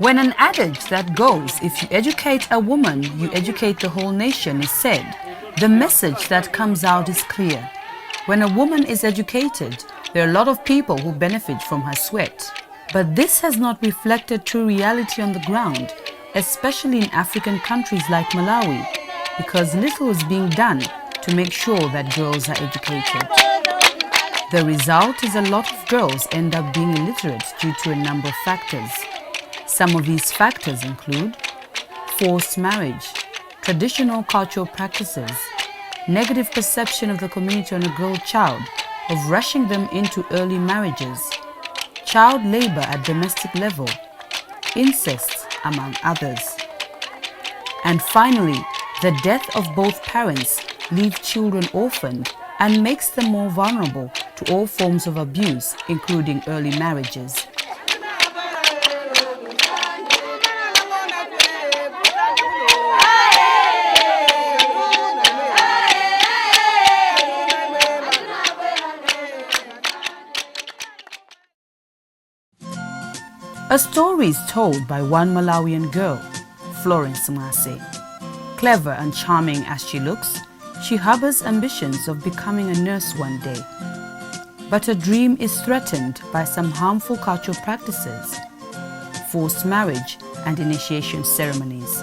When an adage that goes, if you educate a woman, you educate the whole nation is said, the message that comes out is clear. When a woman is educated, there are a lot of people who benefit from her sweat. But this has not reflected true reality on the ground, especially in African countries like Malawi, because little is being done to make sure that girls are educated. The result is a lot of girls end up being illiterate due to a number of factors. Some of these factors include forced marriage, traditional cultural practices, negative perception of the community on a girl child, of rushing them into early marriages, child labor at domestic level, incest, among others. And finally, the death of both parents leaves children orphaned and makes them more vulnerable to all forms of abuse, including early marriages. A story is told by one Malawian girl, Florence. Clever and charming as she looks, she harbors ambitions of becoming a nurse one day. But her dream is threatened by some harmful cultural practices, forced marriage and initiation ceremonies.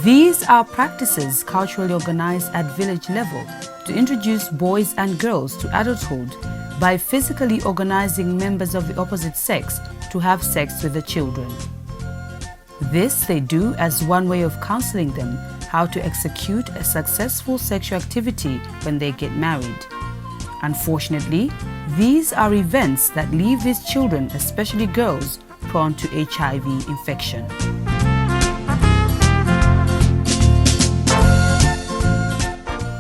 These are practices culturally organized at village level to introduce boys and girls to adulthood by physically organizing members of the opposite sex to have sex with the children. This they do as one way of counseling them how to execute a successful sexual activity when they get married. Unfortunately, these are events that leave these children, especially girls, prone to HIV infection.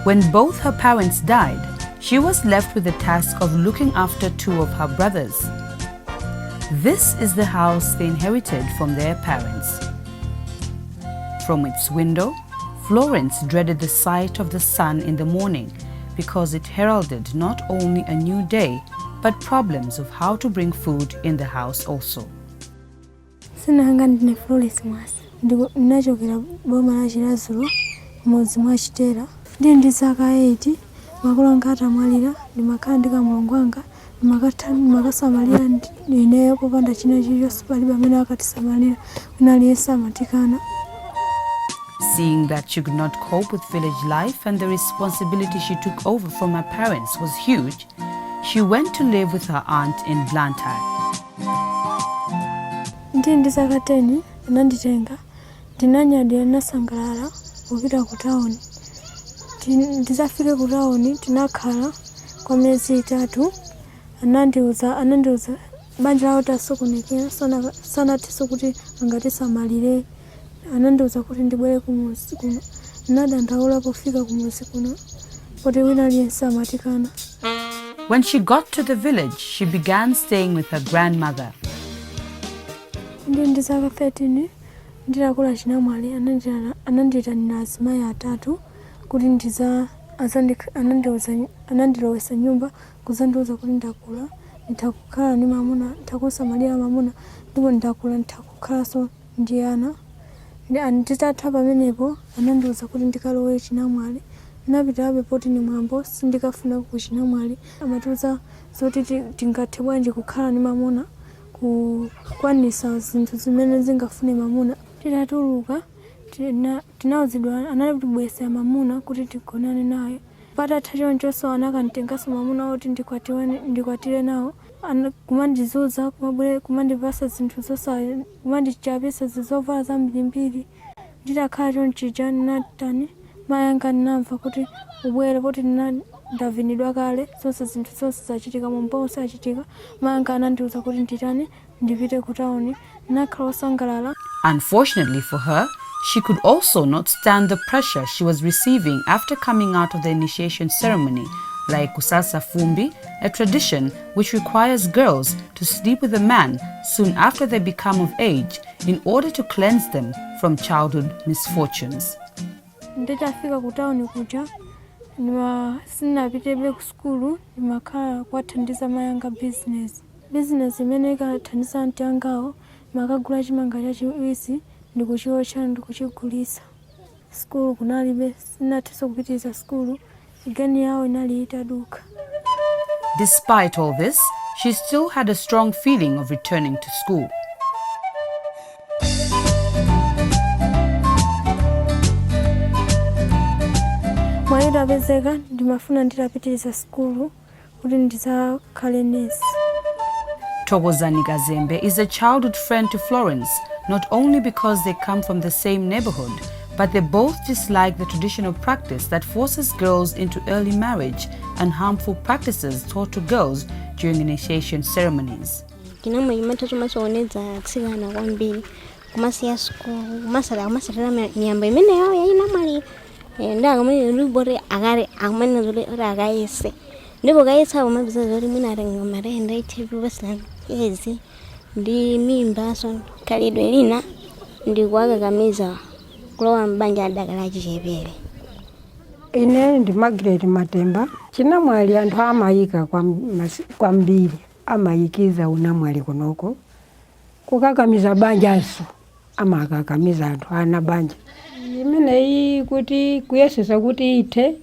When both her parents died, she was left with the task of looking after two of her brothers. This is the house they inherited from their parents. From its window, Florence dreaded the sight of the sun in the morning because it heralded not only a new day, but problems of how to bring food in the house also. Sinahangandine Florence mwasi ndinachokera boma la Chirazulu mudzi mwa Chitera ndi zaka 8 makolo anga atamwalira ndimakhala ndi kamulongo wanga ndimakasamalira ineyo popanda china chilichonse palibe amene akatisamalira kunaliyesa amatikana. Seeing that she could not cope with village life and the responsibility she took over from her parents was huge, she went to live with her aunt in Blantyre. Ndi zaka 10 ananditenga ndinanyadira nasangalala kupita ku town. Ndizafika ku town tinakhala kwa miezi 3 anandiuza banja lawo tasokonekera sanatiso kuti angatisamalire. Anandiuza kuti ndibwere kumuzi kuno nadandaula pofika kumuzi kuno kuti wina aliyense amatikana. When she got to the village, she began staying with her grandmother. Ndi zaka 13 ndilakula chinamwali anandiyitanira azimayi atatu kuti anandilowesa nyumba kuzandiuza kuti ndakula nditakukhala ni mamuna nditakusamalira mamuna ndipo ndakula nditakukhalanso ndi ana. Nditatha pamenepo anandiuza kuti ndikalowe chinamwali napitabe poti ni mwambo sindikafuna ku chinamwali amatiuza zoti tingathe bwanji kukhala ni mamuna kukwanisa zinthu zimene zingafune mamuna. Titatuluka tinawuzidwa anatibwesa mamuna kuti tigonane naye patatha chonchonso anakanitengaso mamuna oti ndikwatire nawo kumandizuza kumandipasa zinthu zosa kumandichapisa zizovala zambirimbiri. Nditakhala chonchija natani mayanga ndinamva kuti ubwere poti ndavinidwa kale zonse zinthu zonse zachitika mombosa achitika mayanga anandiuza kuti nditani ndipite ku town nakhala osangalala. Unfortunately for her, she could also not stand the pressure she was receiving after coming out of the initiation ceremony, like kusasa fumbi, a tradition which requires girls to sleep with a man soon after they become of age in order to cleanse them from childhood misfortunes. Nditafika ku town kuja sinapitebe ku school ndimakhala kwathandiza mayanga business imene ikathandiza anti angawo makagula chimanga chachiwisi ndikuchiotcha ndikuchigulisa. Skulu kunalibe, sinatha kupitiriza skulu, igani yawo inali itaduka. Despite all this, she still had a strong feeling of returning to school. Mwaida bezeka ndimafuna nditapitiriza skulu kuti ndizakhale nesi. Thokozani Kazembe is a childhood friend to Florence, not only because they come from the same neighborhood, but they both dislike the traditional practice that forces girls into early marriage and harmful practices taught to girls during initiation ceremonies. Kinamwe imatatu masooneza kusigana kwambiri kumasiya skulu kumasala miyamba imene yawo yayinamali ndakamene lubore akale akamene zole akayese ndipo kayesa umabiza zoli mwina atenga marenda ithepi basala ezi ndi mimba so kalidwe lina ndi kuwakakamiza kulowa mbanja adakala chichepere. Ine ndi Margaret Matemba. Chinamwali anthu amayika kwambiri amayikiza unamwali kunoko kukakamiza banjaso amakakamiza anthu ana banja imeneyi kuti kuyesesa kuti ite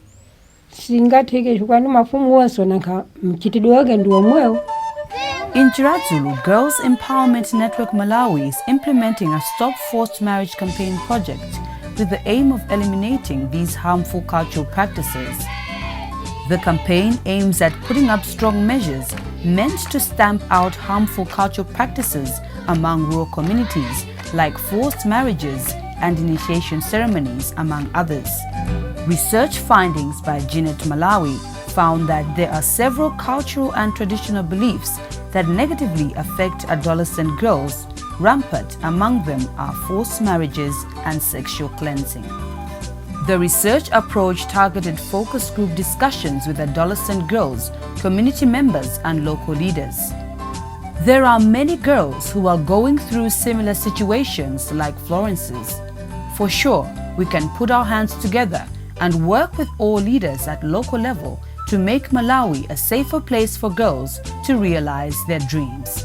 singatheke chifukwa mafumu wonse nanka mchitidwe wake ndi omwewo. In Chiradzulu, Girls Empowerment Network Malawi is implementing a Stop Forced Marriage campaign project with the aim of eliminating these harmful cultural practices. The campaign aims at putting up strong measures meant to stamp out harmful cultural practices among rural communities like forced marriages and initiation ceremonies, among others. Research findings by GENET Malawi found that there are several cultural and traditional beliefs that negatively affect adolescent girls. Rampant among them are forced marriages and sexual cleansing. The research approach targeted focus group discussions with adolescent girls, community members and local leaders. There are many girls who are going through similar situations like Florence's. For sure, we can put our hands together and work with all leaders at local level to make Malawi a safer place for girls to realize their dreams.